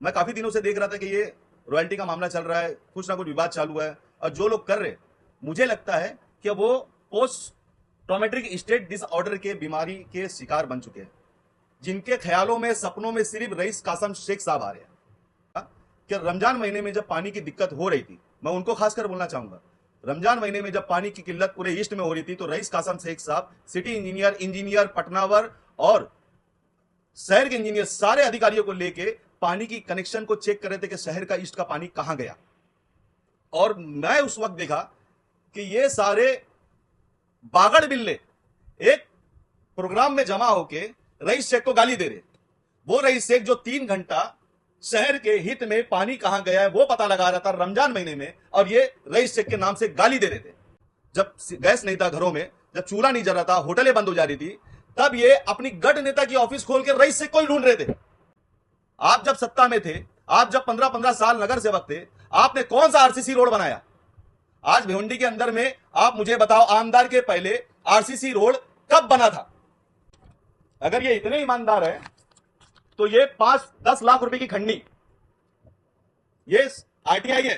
मैं काफी दिनों से देख रहा था कि ये रॉयल्टी का मामला चल रहा है, कुछ ना कुछ विवाद चालू है। और जो लोग कर रहे, मुझे लगता है कि वो पोस्ट ट्रॉमेटिक स्टेट डिसऑर्डर के बीमारी के शिकार बन चुके हैं, जिनके ख्यालों में सपनों में सिर्फ रईस कासम शेख साहब आ रहे हैं। कि रमजान महीने में जब पानी की दिक्कत हो रही थी, मैं उनको खासकर बोलना चाहूंगा, रमजान महीने में जब पानी की किल्लत पूरे ईस्ट में हो रही थी तो रईस कासम शेख साहब सिटी इंजीनियर पटनावर और शहर के इंजीनियर सारे अधिकारियों को लेके पानी की कनेक्शन को चेक कर रहे थे कि शहर का ईस्ट का पानी कहां गया। और मैं उस वक्त देखा कि ये सारे बागड़ बिल्ले एक प्रोग्राम में जमा होके रईस शेख को गाली दे रहे। वो रईस शेख जो 3 घंटा शहर के हित में पानी कहां गया है वो पता लगा रहा था रमजान महीने में, और ये रईस शेख के नाम से गाली दे रहे थे। जब गैस नहीं था घरों में, जब चूल्हा नहीं जल रहा था, होटलें बंद हो जा रही थी, तब ये अपनी गढ़ नेता की ऑफिस खोल के रईस शेख को ही ढूंढ रहे थे। आप जब सत्ता में थे, आप जब 15-15 साल नगर सेवक थे, आपने कौन सा आरसीसी रोड बनाया? आज भिवंडी के अंदर में आप मुझे बताओ, आमदार के पहले आरसीसी रोड कब बना था? अगर ये इतने ईमानदार है तो ये 5-10 लाख रुपए की खंडनी, ये आरटीआई है,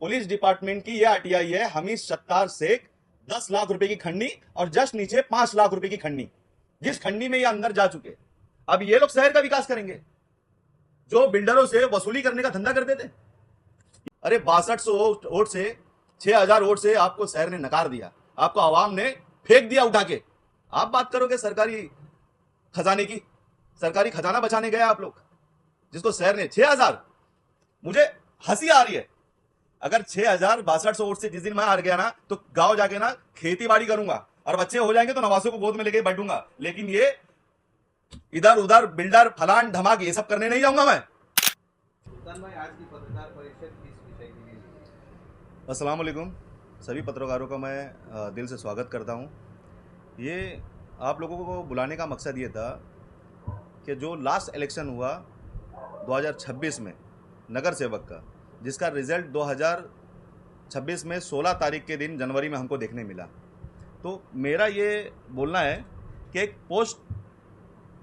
पुलिस डिपार्टमेंट की ये आरटीआई है, हमीद सत्तार शेख 10 लाख रुपए की खंडनी और जस्ट नीचे 5 लाख रुपए की खंडनी, जिस खंडनी में ये अंदर जा चुके। अब ये लोग शहर का विकास करेंगे जो बिल्डरों से वसूली करने का धंधा करते थे। अरे 6200 वोट से, 6000 वोट से आपको शहर ने नकार दिया, आपको आवाम ने फेंक दिया उठा के। आप बात करोगे सरकारी खजाने की? सरकारी खजाना बचाने गए आप लोग, जिसको शहर ने 6000। मुझे हंसी आ रही है। अगर 6200 वोट से जिस दिन मैं हार गया ना, तो गांव जाके ना खेती बाड़ी करूंगा और बच्चे हो जाएंगे तो नवासों को गोद में लेके बैठूंगा, लेकिन ये इधर उधर बिल्डर फलान धमाक ये सब करने नहीं जाऊंगा मैं। सुल्तान भाई, आज की पत्रकार परिषद किस विषय की है? अस्सलाम वालेकुम, सभी पत्रकारों का मैं दिल से स्वागत करता हूं। ये आप लोगों को बुलाने का मकसद ये था कि जो लास्ट इलेक्शन हुआ 2026 में नगर सेवक का, जिसका रिजल्ट 2026 में 16 तारीख के दिन जनवरी में हमको देखने मिला, तो मेरा ये बोलना है कि एक पोस्ट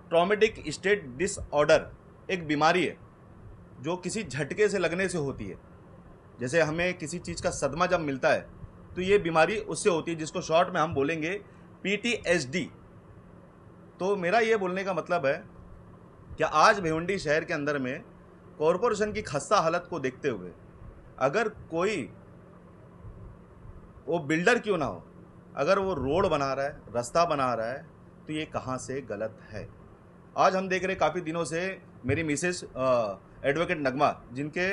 ट्रॉमेटिक स्टेट डिसऑर्डर एक बीमारी है जो किसी झटके से लगने से होती है। जैसे हमें किसी चीज़ का सदमा जब मिलता है तो ये बीमारी उससे होती है, जिसको शॉर्ट में हम बोलेंगे पीटीएसडी। तो मेरा ये बोलने का मतलब है कि आज भिवंडी शहर के अंदर में कॉरपोरेशन की खस्ता हालत को देखते हुए, अगर कोई वो बिल्डर क्यों ना हो, अगर वो रोड बना रहा है, रास्ता बना रहा है, तो ये कहाँ से गलत है। आज हम देख रहे काफ़ी दिनों से मेरी मिसेस एडवोकेट नगमा, जिनके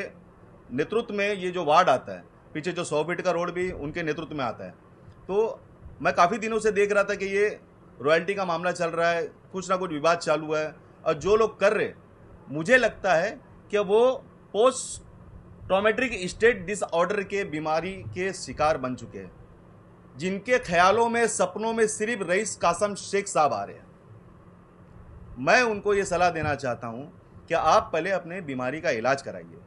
नेतृत्व में ये जो वार्ड आता है, पीछे जो 100 फीट का रोड भी उनके नेतृत्व में आता है, तो मैं काफ़ी दिनों से देख रहा था कि ये रॉयल्टी का मामला चल रहा है, कुछ ना कुछ विवाद चालू है। और जो लोग कर रहे, मुझे लगता है कि वो पोस्ट ट्रॉमेटिक स्टेट डिसऑर्डर के बीमारी के शिकार बन चुके हैं, जिनके ख्यालों में सपनों में सिर्फ रईस कासम शेख साहब आ रहे हैं। मैं उनको ये सलाह देना चाहता हूं कि आप पहले अपने बीमारी का इलाज कराइए,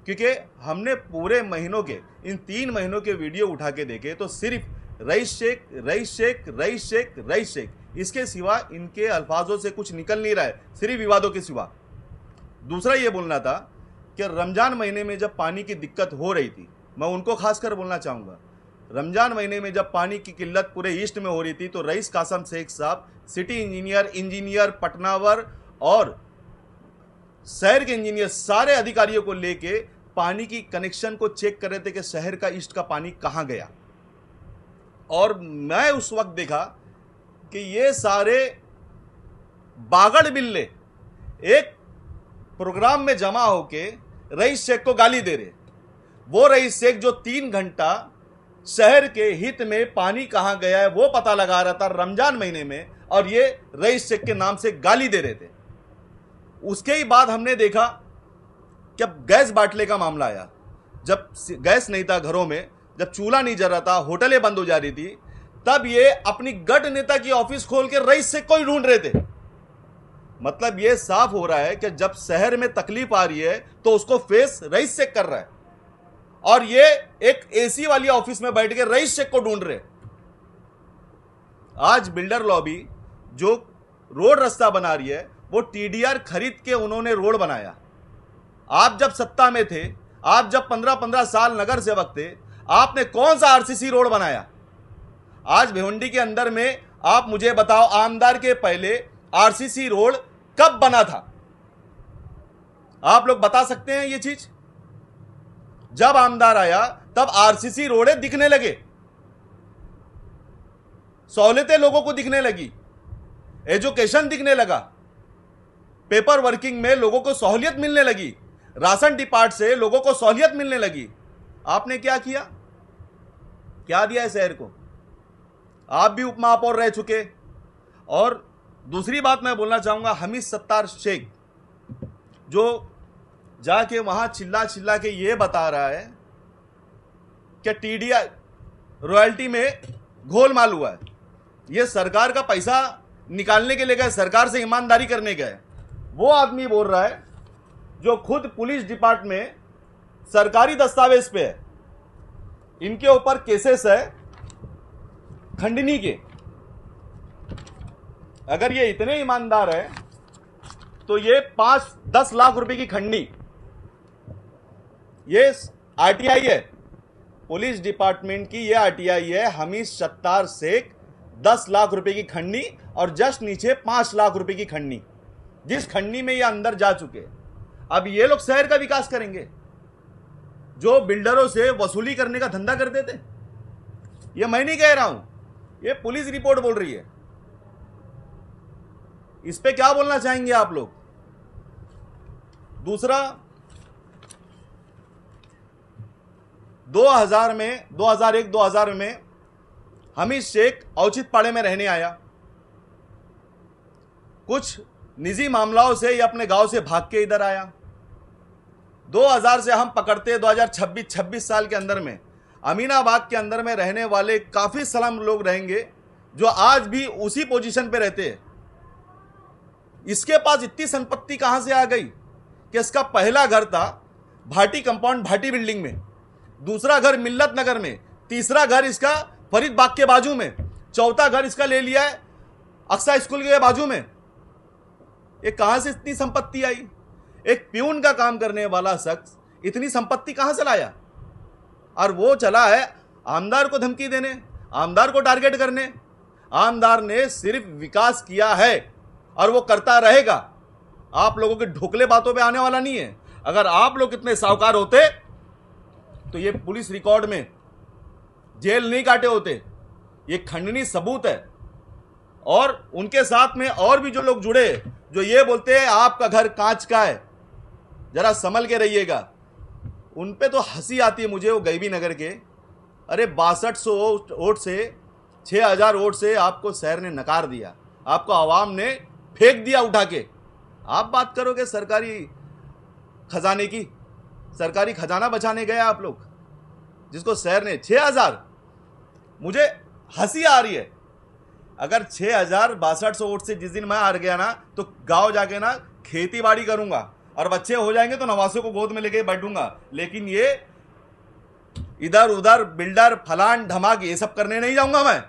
क्योंकि हमने पूरे महीनों के इन 3 महीनों के वीडियो उठा के देखे तो सिर्फ rice Sheikh rice Sheikh rice Sheikh rice Sheikh, इसके सिवा इनके अल्फाजों से कुछ निकल नहीं रहा है, सिर्फ विवादों के सिवा। दूसरा ये बोलना था कि रमजान महीने में जब पानी की दिक्कत हो रही थी, मैं उनको खासकर बोलना चाहूँगा, रमजान महीने में जब पानी की किल्लत पूरे ईस्ट में हो रही थी तो रईस कासम शेख साहब सिटी इंजीनियर पटनावर और शहर के इंजीनियर सारे अधिकारियों को लेके पानी की कनेक्शन को चेक कर रहे थे कि शहर का ईस्ट का पानी कहां गया। और मैं उस वक्त देखा कि ये सारे बागड़ बिल्ले एक प्रोग्राम में जमा होके रईस शेख को गाली दे रहे। वो रईस शेख जो 3 घंटा शहर के हित में पानी कहां गया है वो पता लगा रहा था रमजान महीने में, और ये रईस शेख के नाम से गाली दे रहे थे। उसके ही बाद हमने देखा कि अब गैस बाटले का मामला आया, जब गैस नहीं था घरों में, जब चूल्हा नहीं जल रहा था, होटलें बंद हो जा रही थी, तब ये अपनी गढ़ नेता की ऑफिस खोल के रईस शेख को ही ढूंढ रहे थे। मतलब ये साफ हो रहा है कि जब शहर में तकलीफ आ रही है तो उसको फेस रईस शेख कर रहा है, और ये एक एसी वाली ऑफिस में बैठ के रईस शेख को ढूंढ रहे। आज बिल्डर लॉबी जो रोड रास्ता बना रही है, वो टीडीआर खरीद के उन्होंने रोड बनाया, आप जब सत्ता में थे, आप जब 15-15 साल नगर सेवक थे, आपने कौन सा आरसीसी रोड बनाया? आज भिवंडी के अंदर में आप मुझे बताओ, आमदार के पहले आरसीसी रोड कब बना था? आप लोग बता सकते हैं ये चीज? जब आमदार आया तब आरसीसी रोडें दिखने लगे, सहूलियतें लोगों को दिखने लगी, एजुकेशन दिखने लगा, पेपर वर्किंग में लोगों को सहूलियत मिलने लगी, राशन डिपार्ट से लोगों को सहूलियत मिलने लगी। आपने क्या किया? क्या दिया है शहर को? आप भी उप महापौर रह चुके। और दूसरी बात मैं बोलना चाहूंगा, हमीद सत्तार शेख जो जाके वहां चिल्ला चिल्ला के ये बता रहा है कि टीडीआर रॉयल्टी में गोलमाल हुआ है, ये सरकार का पैसा निकालने के लिए गए, सरकार से ईमानदारी करने गए। वो आदमी बोल रहा है जो खुद पुलिस डिपार्टमेंट में सरकारी दस्तावेज पे है, इनके ऊपर केसेस है खंडनी के। अगर ये इतने ईमानदार है तो ये 5-10 लाख रुपए की खंडनी, ये आरटीआई है, पुलिस डिपार्टमेंट की ये आरटीआई है, हमीद सत्तार शेख 10 लाख रुपए की खंडनी और जस्ट नीचे 5 लाख रुपए की खंडनी, जिस खंडनी में ये अंदर जा चुके। अब ये लोग शहर का विकास करेंगे जो बिल्डरों से वसूली करने का धंधा करते थे। ये मैं नहीं कह रहा हूं, ये पुलिस रिपोर्ट बोल रही है। इस पे क्या बोलना चाहेंगे आप लोग? दूसरा, 2001-2000 में हमीद शेख औचित पाड़े में रहने आया। कुछ निजी मामलों से ये अपने गांव से भाग के इधर आया। 2000 से हम पकड़ते 2026 साल के अंदर में अमीनाबाद के अंदर में रहने वाले काफी सलाम लोग रहेंगे जो आज भी उसी पोजीशन पे रहते हैं। इसके पास इतनी संपत्ति कहां से आ गई कि इसका पहला घर था भाटी कंपाउंड, भाटी बिल्डिंग में, दूसरा घर मिल्लत नगर में, तीसरा घर इसका फरीद बाग के बाजू में, चौथा घर इसका ले लिया है अक्सा स्कूल के बाजू में। ये कहां से इतनी संपत्ति आई? एक प्यून का काम करने वाला शख्स इतनी संपत्ति कहां से लाया? और वो चला है आमदार को धमकी देने, आमदार को टारगेट करने। आमदार ने सिर्फ विकास किया है और वो करता रहेगा। आप लोगों के ढोकले बातों पे आने वाला नहीं है। अगर आप लोग इतने साहूकार होते तो ये पुलिस रिकॉर्ड में जेल नहीं काटे होते। ये खंडनी सबूत है। और उनके साथ में और भी जो लोग जुड़े, जो ये बोलते हैं आपका घर कांच का है, जरा संभल के रहिएगा। उन पे तो हंसी आती है मुझे, वो गैबी नगर के। अरे 6200 वोट से, 6000 वोट से आपको शहर ने नकार दिया, आपको आवाम ने फेंक दिया उठा के। आप बात करोगे सरकारी खजाने की? सरकारी खजाना बचाने गए आप लोग, जिसको शहर ने 6000। मुझे हंसी आ रही है। अगर 6200 वोट से जिस दिन मैं हार गया ना, तो गांव जाके ना खेती बाड़ी करूंगा और बच्चे हो जाएंगे तो नवासों को गोद में लेके बैठूंगा। लेकिन ये इधर उधर बिल्डर फलान धमाक ये सब करने नहीं जाऊंगा मैं।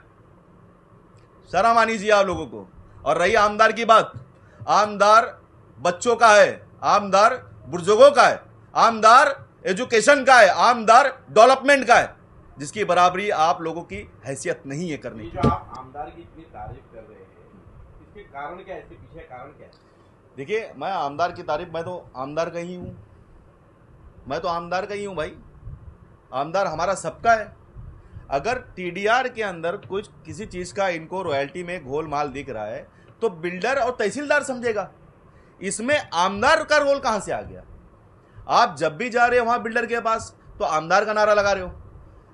शर्म आनी चाहिए आप लोगों को। और रही आमदार की बात, आमदार बच्चों का है, आमदार बुजुर्गों का है, आमदार एजुकेशन का है, आमदार डेवलपमेंट का है, जिसकी बराबरी आप लोगों की हैसियत नहीं है करने की। जो आप आमदार की इतनी तारीफ कर रहे हैं, इसके कारण क्या है, इसके पीछे कारण क्या है? देखिए, मैं आमदार की तारीफ, मैं तो आमदार का ही हूँ, मैं तो आमदार का ही हूँ भाई। आमदार हमारा सबका है। अगर टीडीआर के अंदर कुछ किसी चीज़ का इनको रॉयल्टी में गोलमाल दिख रहा है तो बिल्डर और तहसीलदार समझेगा। इसमें आमदार का रोल कहाँ से आ गया? आप जब भी जा रहे हो वहाँ बिल्डर के पास तो आमदार का नारा लगा रहे हो।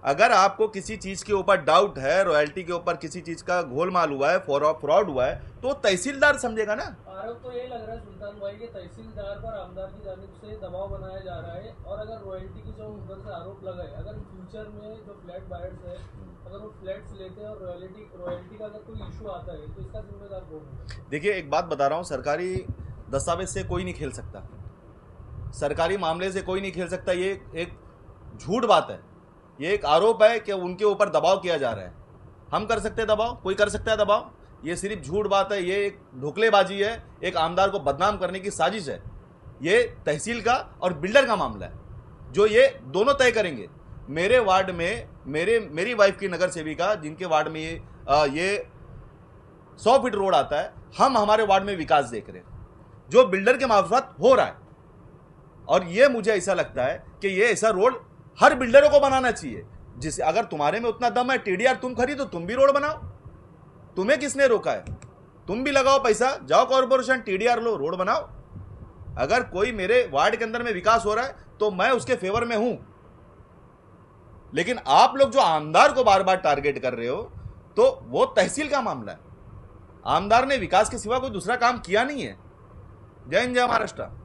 अगर आपको किसी चीज़ के ऊपर डाउट है, रॉयल्टी के ऊपर किसी चीज़ का गोलमाल हुआ है, फ्रॉड हुआ है, तो तहसीलदार समझेगा ना। आरोप तो ये लग रहा है सुल्तान भाई कि तहसीलदार पर आमदार की जानिब से दबाव बनाया जा रहा है। और अगर रॉयल्टी की जो उधर से आरोप लगाए, अगर फ्यूचर में जो फ्लैट बायर्स है अगर वो फ्लैट्स लेते हैं और रॉयल्टी का अगर कोई इशू आता है तो इसका जिम्मेदार कौन है? देखिए, एक बात बता रहा हूँ, सरकारी दस्तावेज से कोई नहीं खेल सकता, सरकारी मामले से कोई नहीं खेल सकता। ये एक झूठ बात है, ये एक आरोप है कि उनके ऊपर दबाव किया जा रहा है। हम कर सकते हैं दबाव? कोई कर सकता है दबाव? ये सिर्फ झूठ बात है, ये एक ढोकलेबाजी है, एक आमदार को बदनाम करने की साजिश है। ये तहसील का और बिल्डर का मामला है, जो ये दोनों तय करेंगे। मेरे वार्ड में मेरी वाइफ की नगर सेविका, जिनके वार्ड में ये 100 फीट रोड आता है, हम हमारे वार्ड में विकास देख रहे हैं जो बिल्डर के मार्फत हो रहा है। और ये मुझे ऐसा लगता है कि ये ऐसा रोड हर बिल्डरों को बनाना चाहिए। जिसे अगर तुम्हारे में उतना दम है, टीडीआर तुम खरीदो, तुम भी रोड बनाओ। तुम्हें किसने रोका है? तुम भी लगाओ पैसा, जाओ कॉर्पोरेशन, टीडीआर लो, रोड बनाओ। अगर कोई मेरे वार्ड के अंदर में विकास हो रहा है तो मैं उसके फेवर में हूं। लेकिन आप लोग जो आमदार को बार बार टारगेट कर रहे हो, तो वो तहसील का मामला है। आमदार ने विकास के सिवा कोई दूसरा काम किया नहीं है। जय हिंद, जय महाराष्ट्र।